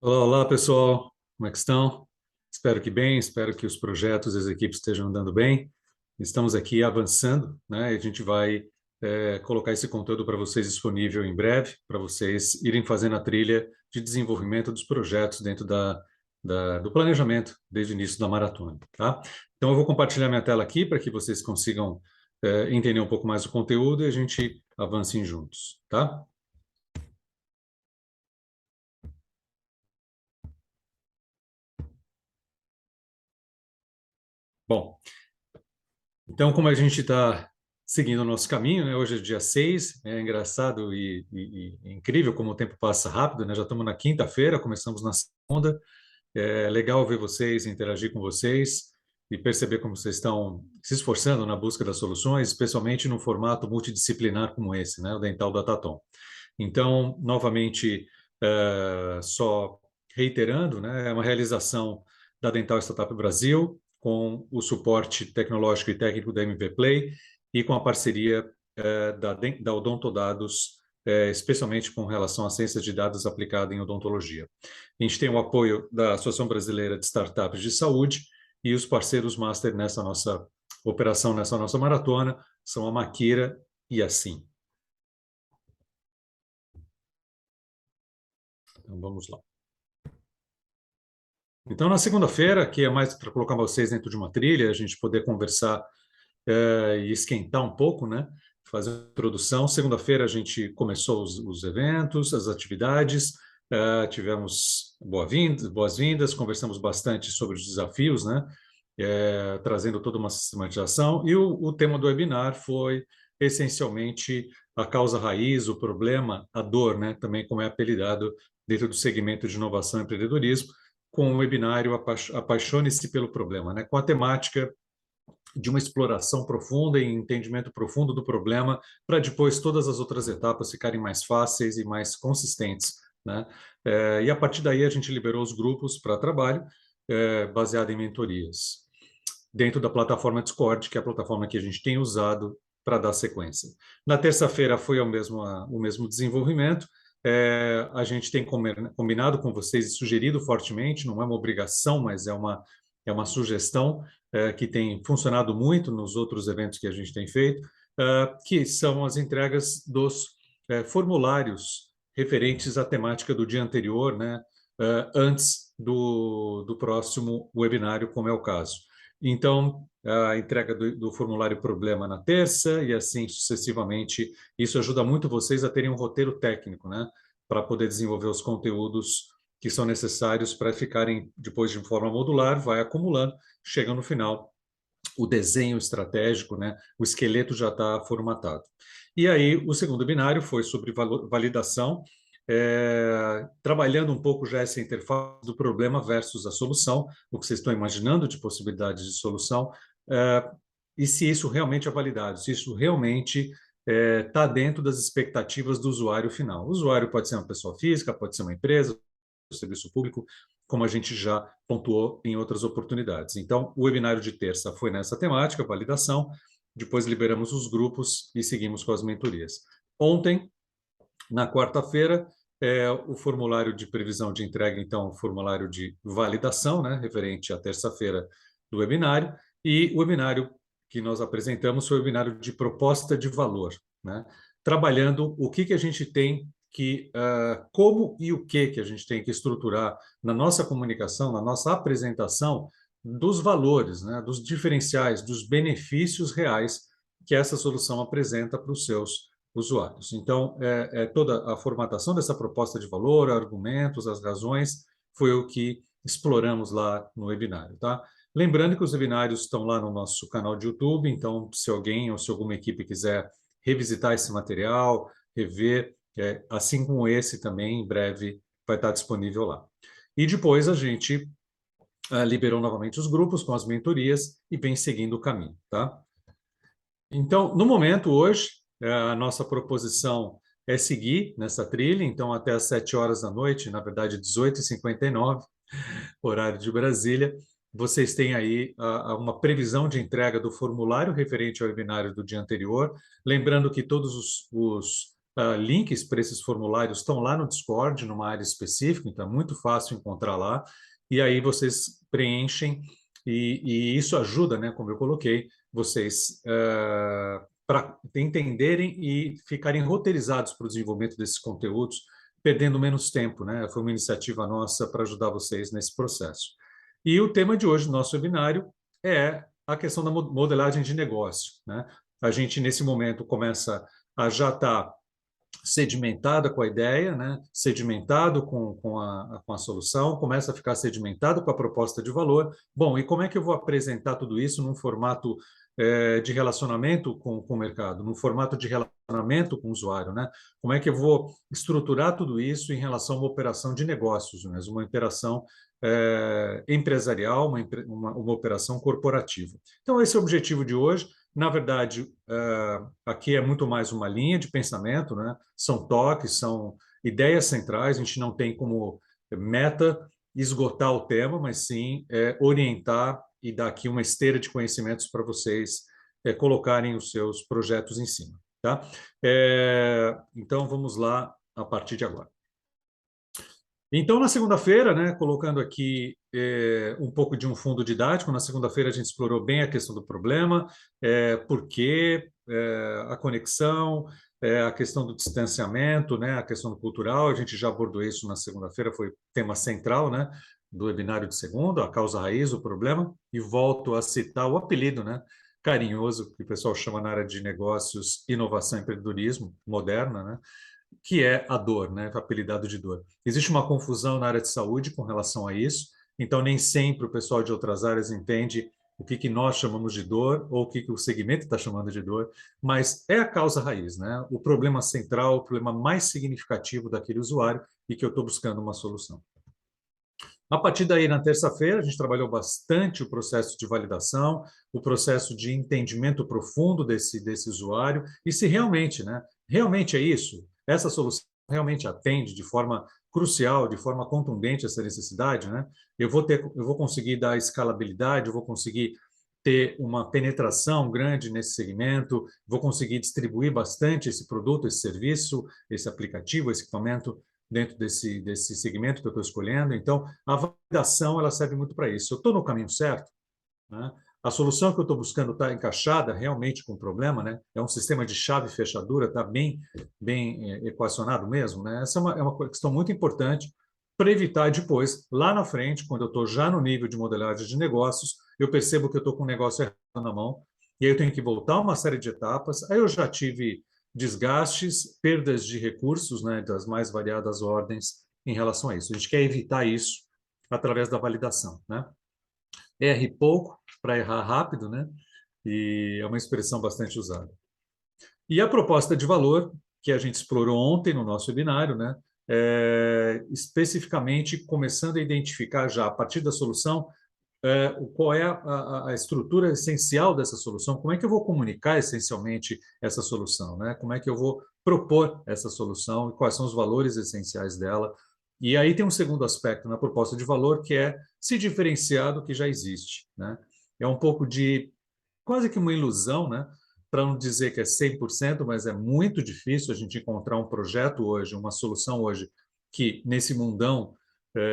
Olá, olá, pessoal. Como é que estão? Espero que bem, espero que os projetos e as equipes estejam andando bem. Estamos aqui avançando, né? E a gente vai colocar esse conteúdo para vocês disponível em breve, para vocês irem fazendo a trilha de desenvolvimento dos projetos dentro do planejamento desde o início da maratona, tá? Então, eu vou compartilhar minha tela aqui para que vocês consigam entender um pouco mais o conteúdo e a gente avance juntos, tá? Bom, então, como a gente está seguindo o nosso caminho, né? Hoje é dia 6, é engraçado e incrível como o tempo passa rápido, né? Já estamos na quinta-feira, começamos na segunda. É legal ver vocês, interagir com vocês e perceber como vocês estão se esforçando na busca das soluções, especialmente num formato multidisciplinar como esse, né? O Dental Datatom. Então, novamente, só reiterando, né, é uma realização da Dental Startup Brasil, com o suporte tecnológico e técnico da MV Play e com a parceria da Odontodados, especialmente com relação à ciência de dados aplicada em odontologia. A gente tem o apoio da Associação Brasileira de Startups de Saúde e os parceiros master nessa nossa operação, nessa nossa maratona, são a Maquira e a Sim. Então, vamos lá. Então, na segunda-feira, que é mais para colocar vocês dentro de uma trilha, a gente poder conversar e esquentar um pouco, né? Fazer a introdução. Segunda-feira a gente começou os eventos, as atividades, tivemos boas-vindas, conversamos bastante sobre os desafios, né? Trazendo toda uma sistematização. E o tema do webinar foi essencialmente a causa raiz, o problema, a dor, né? Também como é apelidado dentro do segmento de inovação e empreendedorismo, com o webinário Apaixone-se pelo Problema, né? Com a temática de uma exploração profunda e entendimento profundo do problema, para depois todas as outras etapas ficarem mais fáceis e mais consistentes, né? E a partir daí a gente liberou os grupos para trabalho, baseado em mentorias, dentro da plataforma Discord, que é a plataforma que a gente tem usado para dar sequência. Na terça-feira foi o mesmo desenvolvimento. A gente tem combinado com vocês e sugerido fortemente, não é uma obrigação, mas é uma sugestão que tem funcionado muito nos outros eventos que a gente tem feito, que são as entregas dos formulários referentes à temática do dia anterior, né, antes do próximo webinário, como é o caso. Então, a entrega do formulário problema na terça e assim sucessivamente. Isso ajuda muito vocês a terem um roteiro técnico, né, para poder desenvolver os conteúdos que são necessários para ficarem depois de forma modular, vai acumulando, chega no final o desenho estratégico, né, o esqueleto já está formatado. E aí o segundo binário foi sobre validação, trabalhando um pouco já essa interface do problema versus a solução, o que vocês estão imaginando de possibilidades de solução, e se isso realmente é validado, se isso realmente está dentro das expectativas do usuário final. O usuário pode ser uma pessoa física, pode ser uma empresa, serviço público, como a gente já pontuou em outras oportunidades. Então, o webinário de terça foi nessa temática, validação, depois liberamos os grupos e seguimos com as mentorias. Ontem, na quarta-feira, o formulário de previsão de entrega, então, o formulário de validação, né, referente à terça-feira do webinário, e o webinário que nós apresentamos foi o webinário de proposta de valor, né, trabalhando o que a gente tem que, como e o que a gente tem que estruturar na nossa comunicação, na nossa apresentação dos valores, né, dos diferenciais, dos benefícios reais que essa solução apresenta para os seus usuários. Então, toda a formatação dessa proposta de valor, argumentos, as razões, foi o que exploramos lá no webinário, tá? Lembrando que os webinários estão lá no nosso canal de YouTube, então, se alguém ou se alguma equipe quiser revisitar esse material, rever, assim como esse também, em breve vai estar disponível lá. E depois a gente liberou novamente os grupos com as mentorias e vem seguindo o caminho, tá? Então, no momento, hoje, a nossa proposição é seguir nessa trilha, então até às 7 horas da noite, na verdade 18h59, horário de Brasília, vocês têm aí uma previsão de entrega do formulário referente ao webinário do dia anterior, lembrando que todos links para esses formulários estão lá no Discord, numa área específica, então é muito fácil encontrar lá. E aí vocês preenchem e isso ajuda, né, como eu coloquei, vocês para entenderem e ficarem roteirizados para o desenvolvimento desses conteúdos, perdendo menos tempo, né? Foi uma iniciativa nossa para ajudar vocês nesse processo. E o tema de hoje do nosso webinário é a questão da modelagem de negócio, né? A gente, nesse momento, começa a já estar sedimentada com a ideia, né? Sedimentado com a solução, começa a ficar sedimentado com a proposta de valor. Bom, e como é que eu vou apresentar tudo isso num formato de relacionamento com o mercado, num formato de relacionamento com o usuário, né? Como é que eu vou estruturar tudo isso em relação a uma operação de negócios, mesmo, uma operação empresarial, uma operação corporativa. Então, esse é o objetivo de hoje. Na verdade, aqui é muito mais uma linha de pensamento, né? São toques, são ideias centrais, a gente não tem como meta esgotar o tema, mas sim orientar e dar aqui uma esteira de conhecimentos para vocês colocarem os seus projetos em cima. Tá? Então, vamos lá a partir de agora. Então, na segunda-feira, né, colocando aqui um pouco de um fundo didático, na segunda-feira a gente explorou bem a questão do problema, por quê, a conexão, a questão do distanciamento, né, a questão cultural, a gente já abordou isso na segunda-feira, foi tema central, né, do webinário de segunda, a causa raiz, o problema, e volto a citar o apelido, né, carinhoso, que o pessoal chama na área de negócios, inovação e empreendedorismo, moderna, né, que é a dor, né? Apelidado de dor. Existe uma confusão na área de saúde com relação a isso, então nem sempre o pessoal de outras áreas entende o que nós chamamos de dor ou o que o segmento está chamando de dor, mas é a causa raiz, né? O problema central, o problema mais significativo daquele usuário e que eu estou buscando uma solução. A partir daí, na terça-feira, a gente trabalhou bastante o processo de validação, o processo de entendimento profundo desse usuário, e se realmente, né, realmente é isso, essa solução realmente atende de forma crucial, de forma contundente essa necessidade, né? Eu vou conseguir dar escalabilidade, eu vou conseguir ter uma penetração grande nesse segmento, vou conseguir distribuir bastante esse produto, esse serviço, esse aplicativo, esse equipamento dentro desse segmento que eu estou escolhendo. Então, a validação ela serve muito para isso. Eu estou no caminho certo, né? A solução que eu estou buscando está encaixada realmente com o problema, né? É um sistema de chave e fechadura, está bem equacionado mesmo, né? Essa é uma questão muito importante para evitar depois, lá na frente, quando eu estou já no nível de modelagem de negócios, eu percebo que eu estou com o negócio errado na mão, e aí eu tenho que voltar uma série de etapas. Aí eu já tive desgastes, perdas de recursos, né, das mais variadas ordens em relação a isso. A gente quer evitar isso através da validação, né? Erre pouco para errar rápido, né? E é uma expressão bastante usada. E a proposta de valor, que a gente explorou ontem no nosso webinário, né? Especificamente começando a identificar já a partir da solução qual é a estrutura essencial dessa solução, como é que eu vou comunicar essencialmente essa solução, né? Como é que eu vou propor essa solução e quais são os valores essenciais dela. E aí tem um segundo aspecto na proposta de valor, que é se diferenciar do que já existe, né? É um pouco de quase que uma ilusão, né? Para não dizer que é 100%, mas é muito difícil a gente encontrar um projeto hoje, uma solução hoje, que nesse mundão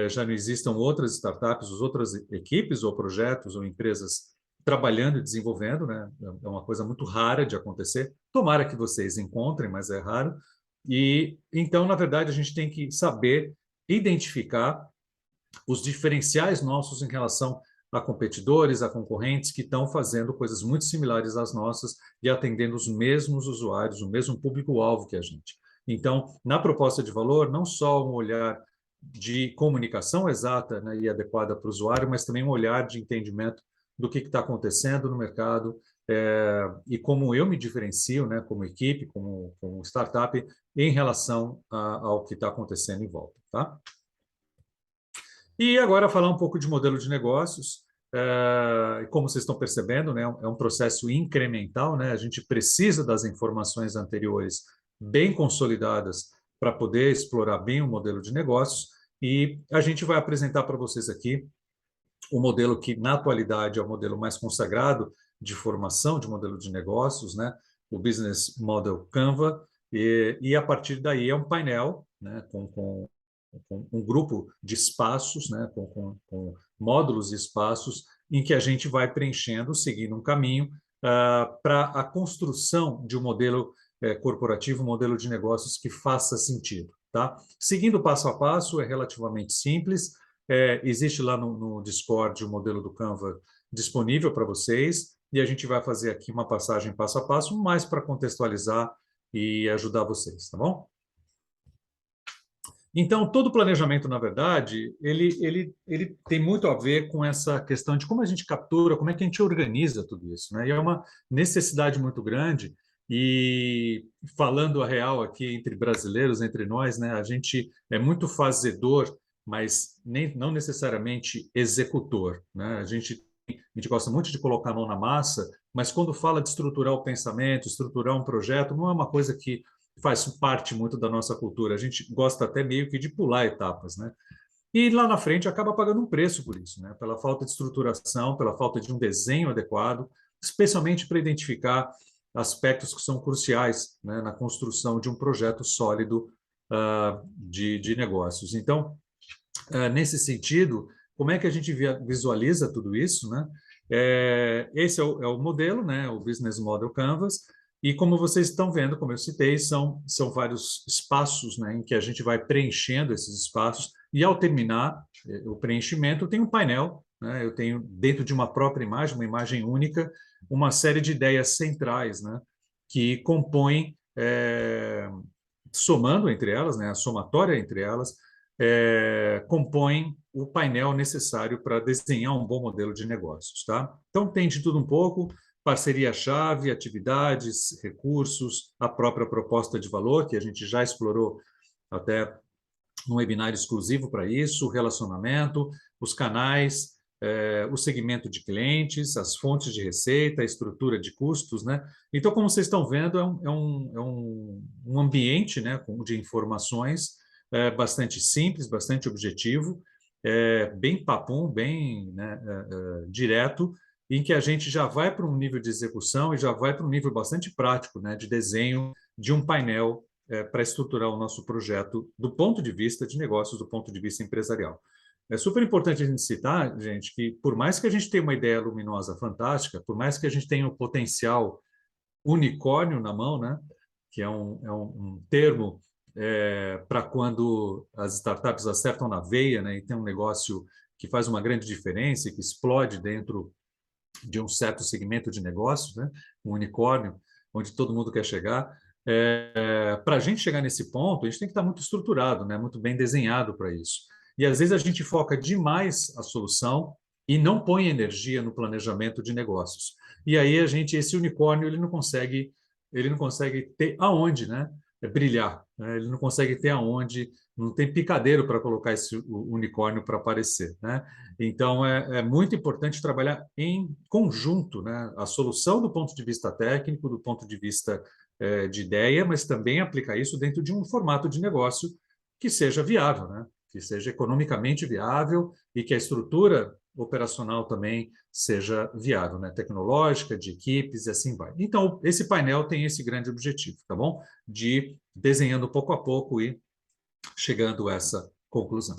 já não existam outras startups, outras equipes ou projetos ou empresas trabalhando e desenvolvendo, né? É uma coisa muito rara de acontecer. Tomara que vocês encontrem, mas é raro. E então, na verdade, a gente tem que saber identificar os diferenciais nossos em relação a competidores, a concorrentes que estão fazendo coisas muito similares às nossas e atendendo os mesmos usuários, o mesmo público-alvo que a gente. Então, na proposta de valor, não só um olhar de comunicação exata, né, e adequada para o usuário, mas também um olhar de entendimento do que está acontecendo no mercado e como eu me diferencio, né, como equipe, como startup, em relação ao que está acontecendo em volta. Tá? E agora falar um pouco de modelo de negócios. Como vocês estão percebendo, né, é um processo incremental, né? A gente precisa das informações anteriores bem consolidadas para poder explorar bem o modelo de negócios. E a gente vai apresentar para vocês aqui o modelo que, na atualidade, é o modelo mais consagrado de formação de modelo de negócios, né? O Business Model Canva. e a partir daí é um painel, né, com um grupo de espaços, né, com módulos e espaços, em que a gente vai preenchendo, seguindo um caminho para a construção de um modelo corporativo, um modelo de negócios que faça sentido. Tá? Seguindo passo a passo, é relativamente simples. Existe lá no Discord o modelo do Canva disponível para vocês, e a gente vai fazer aqui uma passagem passo a passo, mais para contextualizar e ajudar vocês, tá bom? Então, todo planejamento, na verdade, ele tem muito a ver com essa questão de como a gente captura, como é que a gente organiza tudo isso, né? E é uma necessidade muito grande. E falando a real aqui entre brasileiros, entre nós, né? A gente é muito fazedor, mas não necessariamente executor, né? A gente gosta muito de colocar a mão na massa, mas quando fala de estruturar o pensamento, estruturar um projeto, não é uma coisa que faz parte muito da nossa cultura. A gente gosta até meio que de pular etapas, né? E lá na frente acaba pagando um preço por isso, né? Pela falta de estruturação, pela falta de um desenho adequado, especialmente para identificar aspectos que são cruciais, né, na construção de um projeto sólido de negócios. Então, nesse sentido, como é que a gente visualiza tudo isso, né? Esse é o modelo, né? O Business Model Canvas. E como vocês estão vendo, como eu citei, são vários espaços, né, em que a gente vai preenchendo esses espaços. E ao terminar o preenchimento, tem um painel, né? Eu tenho dentro de uma própria imagem, uma imagem única, uma série de ideias centrais, né, que compõem, somando entre elas, né, a somatória entre elas, compõem o painel necessário para desenhar um bom modelo de negócios, tá? Então, tem de tudo um pouco: parceria-chave, atividades, recursos, a própria proposta de valor, que a gente já explorou até um webinar exclusivo para isso, o relacionamento, os canais, o segmento de clientes, as fontes de receita, a estrutura de custos, né? Então, como vocês estão vendo, é um ambiente, né, de informações bastante simples, bastante objetivo, bem papum, bem, né, direto, em que a gente já vai para um nível de execução e já vai para um nível bastante prático, né, de desenho de um painel para estruturar o nosso projeto do ponto de vista de negócios, do ponto de vista empresarial. É super importante a gente citar, gente, que por mais que a gente tenha uma ideia luminosa fantástica, por mais que a gente tenha o potencial unicórnio na mão, né, que é um termo para quando as startups acertam na veia, né, e tem um negócio que faz uma grande diferença e que explode dentro de um certo segmento de negócios, né, um unicórnio, onde todo mundo quer chegar. Para a gente chegar nesse ponto, a gente tem que estar muito estruturado, né, muito bem desenhado para isso. E às vezes a gente foca demais a solução e não põe energia no planejamento de negócios. E aí esse unicórnio, ele não consegue ter aonde, né, brilhar, né? Ele não consegue ter aonde, não tem picadeiro para colocar esse unicórnio para aparecer, né? Então é muito importante trabalhar em conjunto, né? A solução do ponto de vista técnico, do ponto de vista de ideia, mas também aplicar isso dentro de um formato de negócio que seja viável, né? Que seja economicamente viável e que a estrutura operacional também seja viável, né? Tecnológica, de equipes e assim vai. Então, esse painel tem esse grande objetivo, tá bom? De desenhando pouco a pouco e chegando a essa conclusão.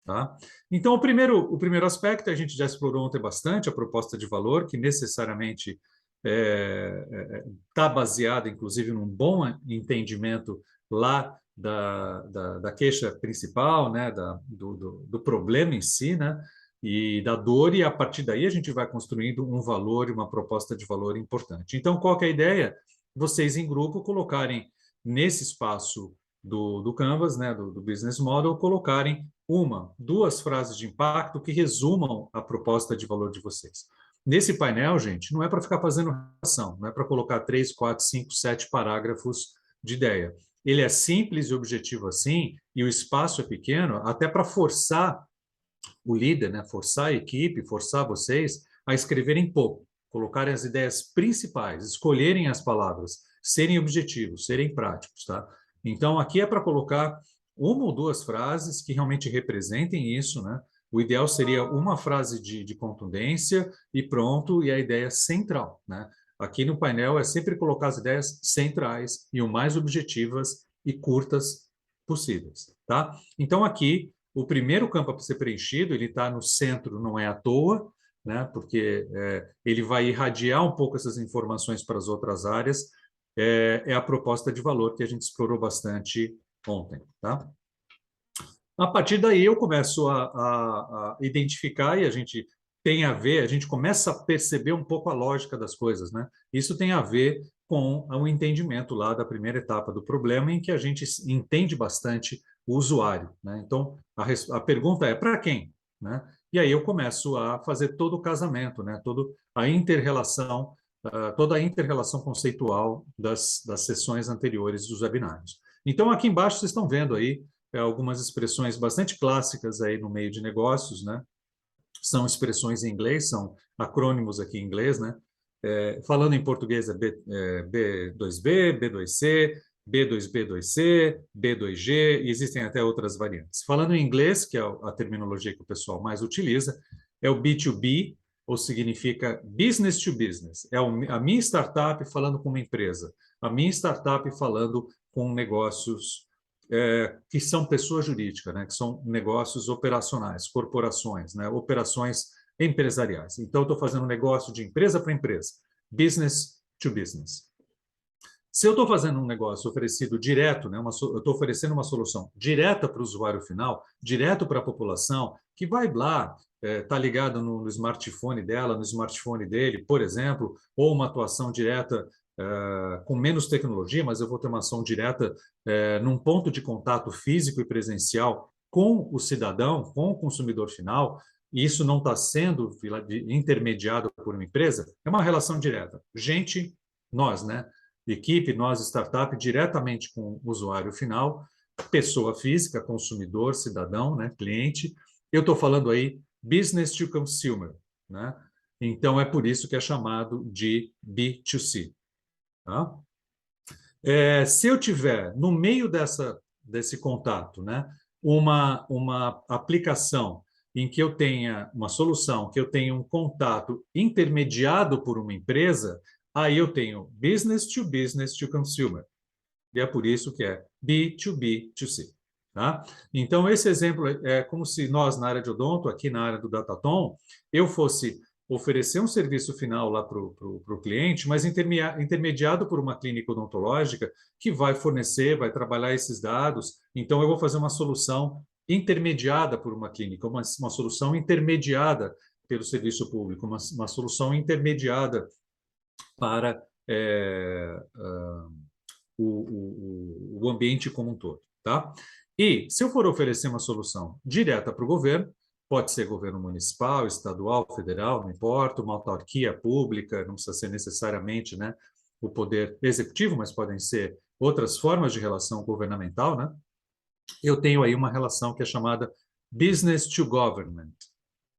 Tá? Então, o primeiro aspecto, a gente já explorou ontem bastante, a proposta de valor, que necessariamente está baseada, inclusive, num bom entendimento lá da queixa principal, né, do problema em si, né, e da dor, e a partir daí a gente vai construindo um valor e uma proposta de valor importante. Então, qual que é a ideia? Vocês, em grupo, colocarem nesse espaço do Canvas, né, do Business Model, colocarem uma, duas frases de impacto que resumam a proposta de valor de vocês. Nesse painel, gente, não é para ficar fazendo relação, não é para colocar 3, 4, 5, 7 parágrafos de ideia. Ele é simples e objetivo assim, e o espaço é pequeno, até para forçar o líder, né, forçar a equipe, forçar vocês a escreverem pouco, colocarem as ideias principais, escolherem as palavras, serem objetivos, serem práticos, tá? Então, aqui é para colocar uma ou duas frases que realmente representem isso, né? O ideal seria uma frase de contundência e pronto, e a ideia central, né? Aqui no painel é sempre colocar as ideias centrais e o mais objetivas e curtas possíveis, tá? Então, aqui, o primeiro campo a ser preenchido, ele está no centro, não é à toa, né? Porque ele vai irradiar um pouco essas informações para as outras áreas. É a proposta de valor que a gente explorou bastante ontem, tá? A partir daí eu começo a identificar e a gente tem a ver, a gente começa a perceber um pouco a lógica das coisas, né? Isso tem a ver com o entendimento lá da primeira etapa do problema, em que a gente entende bastante o usuário, né? Então, a pergunta é para quem, né? E aí eu começo a fazer todo o casamento, né? Toda a inter-relação conceitual das sessões anteriores dos webinários. Então, aqui embaixo vocês estão vendo aí algumas expressões bastante clássicas aí no meio de negócios, né? São expressões em inglês, são acrônimos aqui em inglês, né? Falando em português é B2B, B2C, B2B2C, B2G, e existem até outras variantes. Falando em inglês, que é a terminologia que o pessoal mais utiliza, é o B2B, ou significa business to business. É a minha startup falando com uma empresa, a minha startup falando com negócios que são pessoa jurídica, né? Que são negócios operacionais, corporações, né? Operações empresariais. Então, eu estou fazendo um negócio de empresa para empresa, business to business. Se eu estou fazendo um negócio oferecido direto, né, eu estou oferecendo uma solução direta para o usuário final, direto para a população, que vai lá, está ligado no smartphone dela, no smartphone dele, por exemplo, ou uma atuação direta com menos tecnologia, mas eu vou ter uma ação direta num ponto de contato físico e presencial com o cidadão, com o consumidor final, e isso não está sendo intermediado por uma empresa, é uma relação direta. Gente, nós, né? Equipe, nós, startup, diretamente com o usuário final, pessoa física, consumidor, cidadão, né, cliente. Eu estou falando aí business to consumer, né? Então, é por isso que é chamado de B2C. Tá? Se eu tiver no meio desse contato, né, uma aplicação em que eu tenha uma solução, que eu tenha um contato intermediado por uma empresa, aí eu tenho business to consumer. E é por isso que é B2B2C. Tá? Então, esse exemplo é como se nós, na área de odonto, aqui na área do Datatom, eu fosse oferecer um serviço final lá para o cliente, mas intermediado por uma clínica odontológica que vai fornecer, vai trabalhar esses dados. Então, eu vou fazer uma solução intermediada por uma clínica, uma solução intermediada pelo serviço público, uma solução intermediada para o ambiente como um todo. Tá? E se eu for oferecer uma solução direta para o governo, pode ser governo municipal, estadual, federal, não importa, uma autarquia pública, não precisa ser necessariamente, né, o poder executivo, mas podem ser outras formas de relação governamental, né? Eu tenho aí uma relação que é chamada business to government,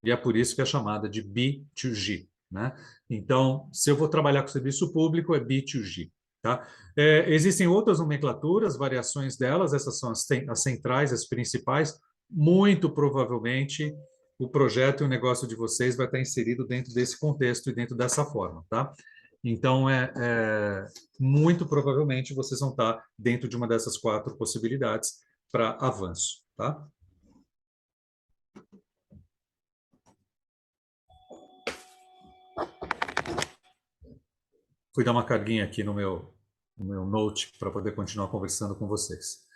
e é por isso que é chamada de B2G, né? Então, se eu vou trabalhar com serviço público, é B2G, tá? Existem outras nomenclaturas, variações delas, essas são as centrais, as principais. Muito provavelmente, o projeto e o negócio de vocês vai estar inserido dentro desse contexto e dentro dessa forma, tá? Então, muito provavelmente vocês vão estar dentro de uma dessas 4 possibilidades para avanço, tá? Fui dar uma carguinha aqui no meu note para poder continuar conversando com vocês.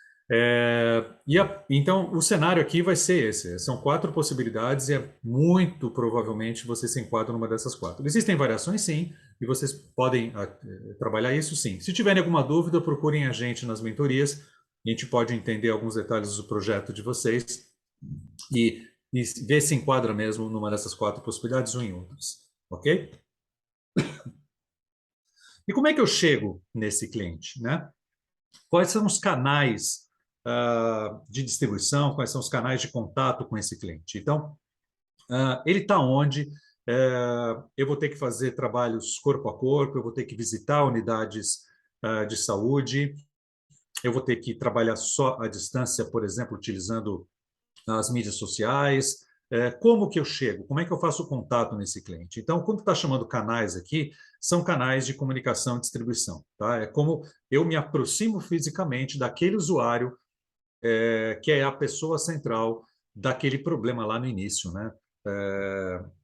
Então, o cenário aqui vai ser esse. São 4 possibilidades e muito provavelmente você se enquadra numa dessas 4. Existem variações, sim, e vocês podem trabalhar isso, sim. Se tiverem alguma dúvida, procurem a gente nas mentorias. A gente pode entender alguns detalhes do projeto de vocês e ver se enquadra mesmo numa dessas 4 possibilidades ou em outras. Ok? E como é que eu chego nesse cliente, né? Quais são os canais de distribuição, quais são os canais de contato com esse cliente? Então, ele está onde? Eu vou ter que fazer trabalhos corpo a corpo, eu vou ter que visitar unidades de saúde, eu vou ter que trabalhar só à distância, por exemplo, utilizando as mídias sociais, como que eu chego? Como é que eu faço o contato nesse cliente? Então, quando está chamando canais aqui, são canais de comunicação e distribuição, tá? É como eu me aproximo fisicamente daquele usuário que é a pessoa central daquele problema lá no início, né?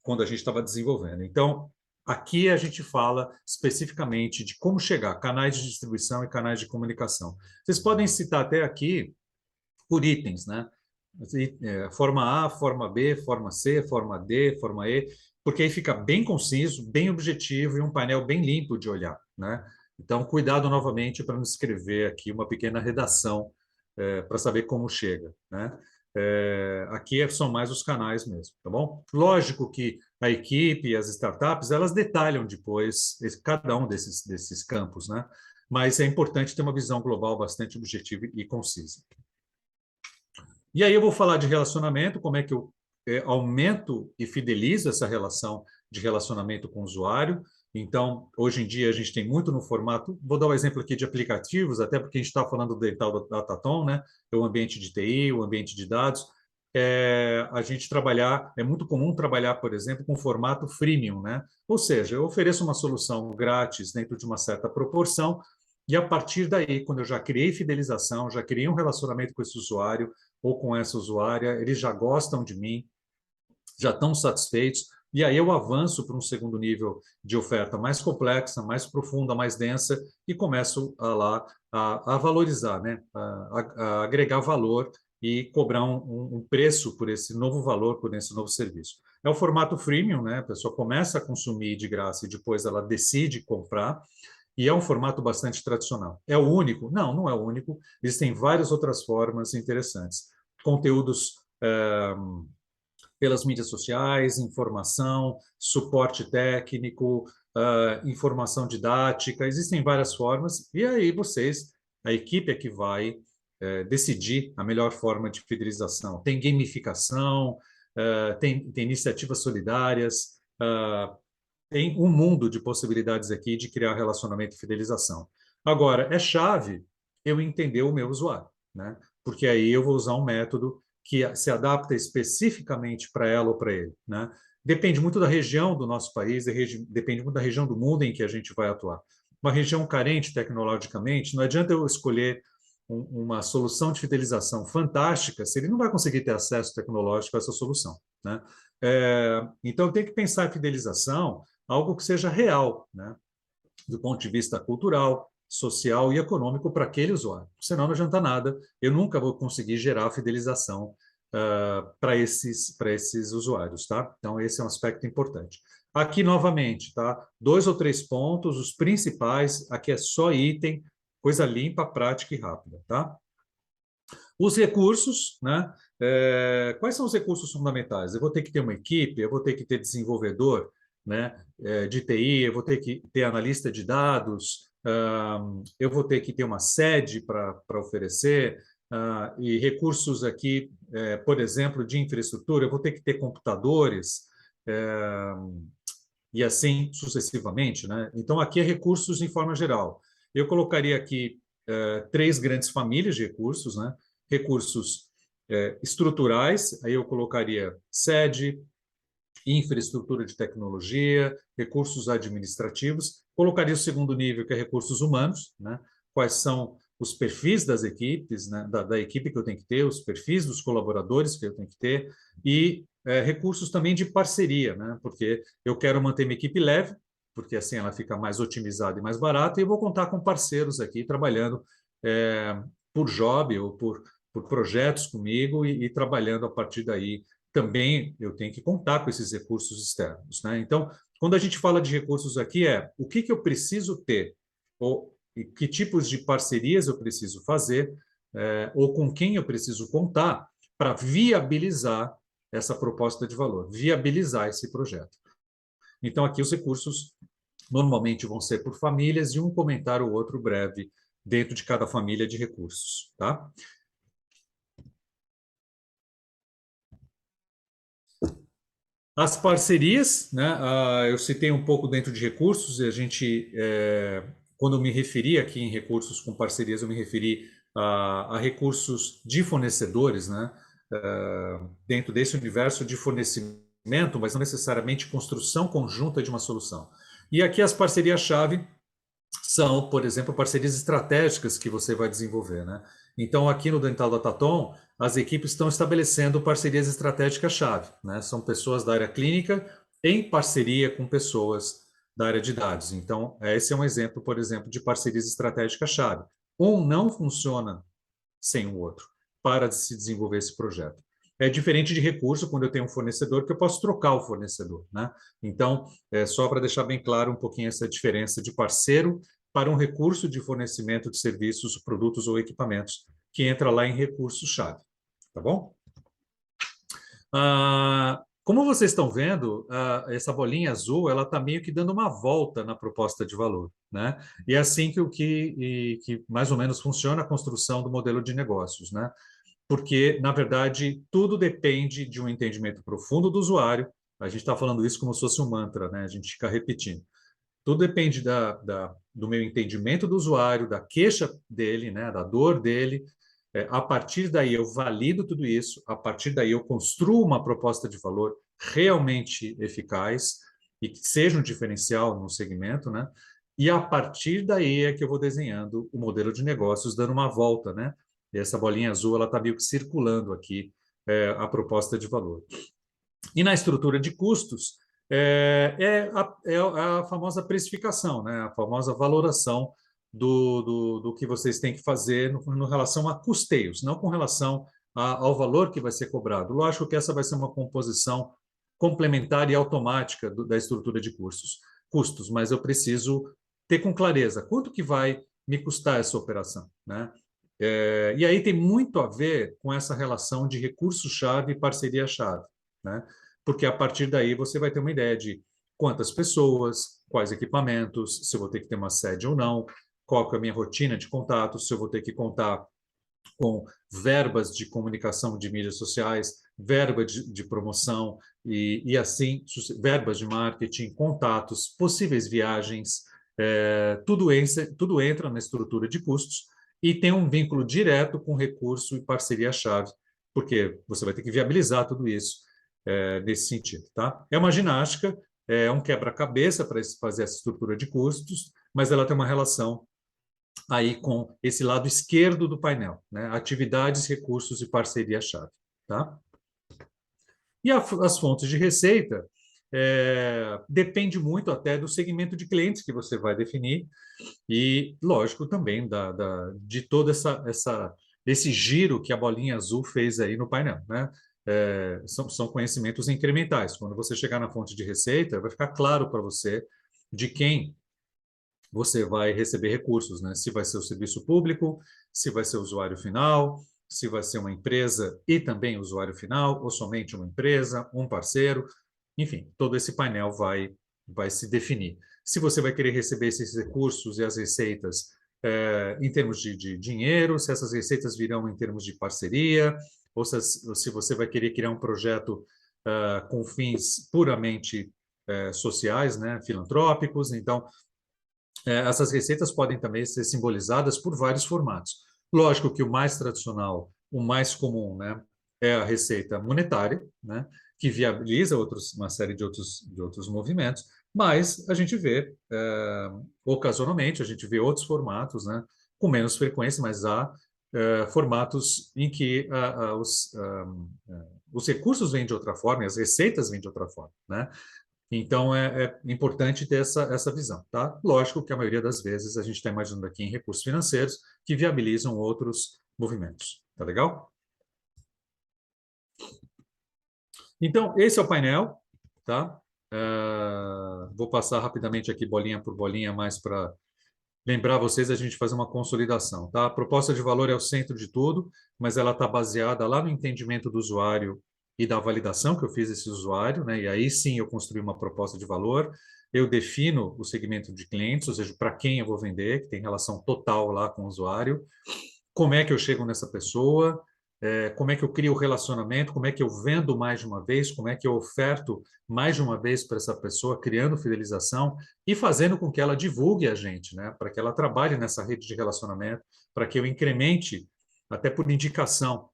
Quando a gente estava desenvolvendo. Então, aqui a gente fala especificamente de como chegar, canais de distribuição e canais de comunicação. Vocês podem citar até aqui por itens, né? Forma A, forma B, forma C, forma D, forma E, porque aí fica bem conciso, bem objetivo e um painel bem limpo de olhar, né? Então, cuidado novamente para não escrever aqui uma pequena redação para saber como chega, né? Aqui são mais os canais mesmo, tá bom? Lógico que a equipe e as startups, elas detalham depois cada um desses campos, né? Mas é importante ter uma visão global bastante objetiva e concisa. E aí eu vou falar de relacionamento, como é que eu aumento e fidelizo essa relação de relacionamento com o usuário. Então, hoje em dia, a gente tem muito no formato, vou dar um exemplo aqui de aplicativos, até porque a gente está falando do tal do Datatom, né? É o ambiente de TI, o ambiente de dados. A gente trabalhar, é muito comum trabalhar, por exemplo, com formato freemium, né? Ou seja, eu ofereço uma solução grátis dentro de uma certa proporção, e a partir daí, quando eu já criei fidelização, já criei um relacionamento com esse usuário, ou com essa usuária, eles já gostam de mim, já estão satisfeitos, e aí eu avanço para um segundo nível de oferta mais complexa, mais profunda, mais densa, e começo a valorizar, né? A agregar valor e cobrar um preço por esse novo valor, por esse novo serviço. É o formato freemium, né? A pessoa começa a consumir de graça e depois ela decide comprar, e é um formato bastante tradicional. É o único? Não, não é o único. Existem várias outras formas interessantes. Conteúdos pelas mídias sociais, informação, suporte técnico, informação didática, existem várias formas, e aí vocês, a equipe é que vai decidir a melhor forma de fidelização. Tem gamificação, tem iniciativas solidárias, tem um mundo de possibilidades aqui de criar relacionamento e fidelização. Agora, é chave eu entender o meu usuário, né? Porque aí eu vou usar um método que se adapta especificamente para ela ou para ele, né? Depende muito da região do nosso país, depende muito da região do mundo em que a gente vai atuar. Uma região carente tecnologicamente, não adianta eu escolher uma solução de fidelização fantástica se ele não vai conseguir ter acesso tecnológico a essa solução, né? Então, tem que pensar em fidelização algo que seja real, né? Do ponto de vista cultural, social e econômico para aquele usuário. Senão não adianta nada, eu nunca vou conseguir gerar fidelização para esses usuários, tá? Então, esse é um aspecto importante. Aqui, novamente, tá? 2 ou 3 pontos, os principais, aqui é só item, coisa limpa, prática e rápida, tá? Os recursos, né? Quais são os recursos fundamentais? Eu vou ter que ter uma equipe, eu vou ter que ter desenvolvedor, né? De TI, eu vou ter que ter analista de dados, eu vou ter que ter uma sede para oferecer, e recursos aqui, por exemplo, de infraestrutura, eu vou ter que ter computadores, e assim sucessivamente, né? Então, aqui é recursos em forma geral. Eu colocaria aqui 3 grandes famílias de recursos, né? Recursos estruturais, aí eu colocaria sede, infraestrutura de tecnologia, recursos administrativos. Colocaria o segundo nível, que é recursos humanos, né? Quais são os perfis das equipes, né? da equipe que eu tenho que ter, os perfis dos colaboradores que eu tenho que ter, e recursos também de parceria, né? Porque eu quero manter minha equipe leve, porque assim ela fica mais otimizada e mais barata, e eu vou contar com parceiros aqui trabalhando por job ou por projetos comigo e trabalhando a partir daí também eu tenho que contar com esses recursos externos, né? Então, quando a gente fala de recursos aqui, o que que eu preciso ter, ou e que tipos de parcerias eu preciso fazer, ou com quem eu preciso contar para viabilizar essa proposta de valor, viabilizar esse projeto. Então, aqui os recursos normalmente vão ser por famílias e um comentário ou outro breve dentro de cada família de recursos, tá? As parcerias, né? Eu citei um pouco dentro de recursos, e a gente, quando eu me referi aqui em recursos com parcerias, eu me referi a recursos de fornecedores, né? dentro desse universo de fornecimento, mas não necessariamente construção conjunta de uma solução. E aqui as parcerias-chave são, por exemplo, parcerias estratégicas que você vai desenvolver, né? Então, aqui no Dental da Tatom, as equipes estão estabelecendo parcerias estratégicas-chave, né? São pessoas da área clínica em parceria com pessoas da área de dados. Então, esse é um exemplo, por exemplo, de parcerias estratégicas-chave. Um não funciona sem o outro para se desenvolver esse projeto. É diferente de recurso, quando eu tenho um fornecedor, que eu posso trocar o fornecedor, né? Então, só para deixar bem claro um pouquinho essa diferença de parceiro para um recurso de fornecimento de serviços, produtos ou equipamentos, que entra lá em recurso-chave, tá bom? Como vocês estão vendo, essa bolinha azul, ela está meio que dando uma volta na proposta de valor, né? E é assim que mais ou menos funciona a construção do modelo de negócios, né? Porque, na verdade, tudo depende de um entendimento profundo do usuário. A gente está falando isso como se fosse um mantra, né? A gente fica repetindo. Tudo depende do meu entendimento do usuário, da queixa dele, né? Da dor dele. A partir daí, eu valido tudo isso. A partir daí, eu construo uma proposta de valor realmente eficaz e que seja um diferencial no segmento, né? E a partir daí é que eu vou desenhando o modelo de negócios, dando uma volta, né? E essa bolinha azul, ela está meio que circulando aqui, a proposta de valor. E na estrutura de custos, é a famosa precificação, né? A famosa valoração do que vocês têm que fazer no relação a custeios, não com relação ao valor que vai ser cobrado. Lógico que essa vai ser uma composição complementar e automática da estrutura de custos, mas eu preciso ter com clareza quanto que vai me custar essa operação, né? E aí tem muito a ver com essa relação de recurso-chave e parceria-chave, né? Porque a partir daí você vai ter uma ideia de quantas pessoas, quais equipamentos, se eu vou ter que ter uma sede ou não, qual que é a minha rotina de contatos, se eu vou ter que contar com verbas de comunicação de mídias sociais, verba de promoção e assim, verbas de marketing, contatos, possíveis viagens, tudo entra na estrutura de custos e tem um vínculo direto com recurso e parceria-chave, porque você vai ter que viabilizar tudo isso nesse sentido, tá? É uma ginástica, é um quebra-cabeça para fazer essa estrutura de custos, mas ela tem uma relação aí com esse lado esquerdo do painel, né? Atividades, recursos e parceria-chave, tá? E as fontes de receita depende muito até do segmento de clientes que você vai definir e, lógico, também de todo esse giro que a bolinha azul fez aí no painel, né? São conhecimentos incrementais. Quando você chegar na fonte de receita, vai ficar claro para você de quem você vai receber recursos, né? Se vai ser o serviço público, se vai ser o usuário final, se vai ser uma empresa e também usuário final, ou somente uma empresa, um parceiro, enfim, todo esse painel vai se definir. Se você vai querer receber esses recursos e as receitas em termos de dinheiro, se essas receitas virão em termos de parceria, ou se você vai querer criar um projeto com fins puramente sociais, né, filantrópicos. Então, essas receitas podem também ser simbolizadas por vários formatos. Lógico que o mais tradicional, o mais comum, né, é a receita monetária, né, que viabiliza uma série de outros movimentos, mas a gente vê, ocasionalmente, a gente vê outros formatos, né, com menos frequência, mas há formatos em que os recursos vêm de outra forma e as receitas vêm de outra forma, né? Então, é importante ter essa visão, tá? Lógico que a maioria das vezes a gente está imaginando aqui em recursos financeiros que viabilizam outros movimentos, tá legal? Então, esse é o painel, tá? Vou passar rapidamente aqui, bolinha por bolinha, mais para lembrar vocês a gente fazer uma consolidação, tá? A proposta de valor é o centro de tudo, mas ela está baseada lá no entendimento do usuário e da validação que eu fiz esse usuário, né? E aí sim eu construí uma proposta de valor. Eu defino o segmento de clientes, ou seja, para quem eu vou vender, que tem relação total lá com o usuário. Como é que eu chego nessa pessoa? Como é que eu crio o relacionamento? Como é que eu vendo mais de uma vez? Como é que eu oferto mais de uma vez para essa pessoa, criando fidelização e fazendo com que ela divulgue a gente, né? Para que ela trabalhe nessa rede de relacionamento, para que eu incremente, até por indicação,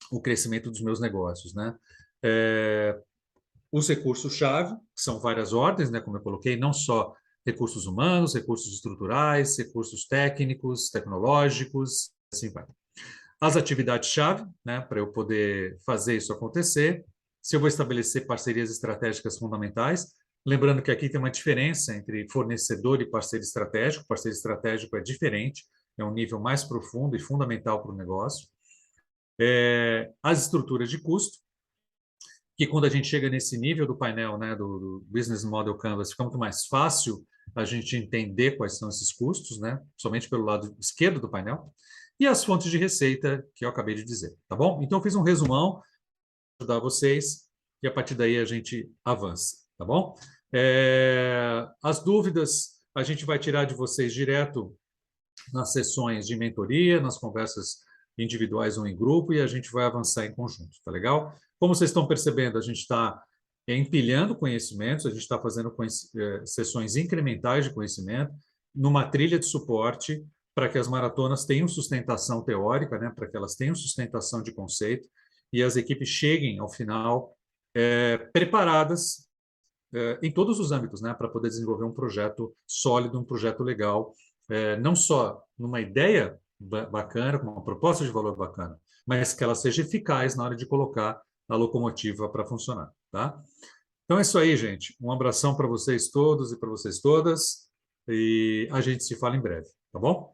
o crescimento dos meus negócios, né? Os recursos-chave, que são várias ordens, né, como eu coloquei, não só recursos humanos, recursos estruturais, recursos técnicos, tecnológicos, assim vai. As atividades-chave, né, para eu poder fazer isso acontecer. Se eu vou estabelecer parcerias estratégicas fundamentais, lembrando que aqui tem uma diferença entre fornecedor e parceiro estratégico. Parceiro estratégico é diferente, é um nível mais profundo e fundamental para o negócio. As estruturas de custo, que quando a gente chega nesse nível do painel, né, do Business Model Canvas, fica muito mais fácil a gente entender quais são esses custos, né, somente pelo lado esquerdo do painel, e as fontes de receita que eu acabei de dizer, tá bom? Então, eu fiz um resumão para ajudar vocês e a partir daí a gente avança, tá bom? As dúvidas a gente vai tirar de vocês direto nas sessões de mentoria, nas conversas individuais ou em grupo, e a gente vai avançar em conjunto, tá legal? Como vocês estão percebendo, a gente está empilhando conhecimentos, a gente está fazendo sessões incrementais de conhecimento numa trilha de suporte para que as maratonas tenham sustentação teórica, né, para que elas tenham sustentação de conceito e as equipes cheguem ao final preparadas em todos os âmbitos, né, para poder desenvolver um projeto sólido, um projeto legal, não só numa ideia bacana, com uma proposta de valor bacana, mas que ela seja eficaz na hora de colocar a locomotiva para funcionar, tá? Então é isso aí, gente. Um abração para vocês todos e para vocês todas, e a gente se fala em breve, tá bom?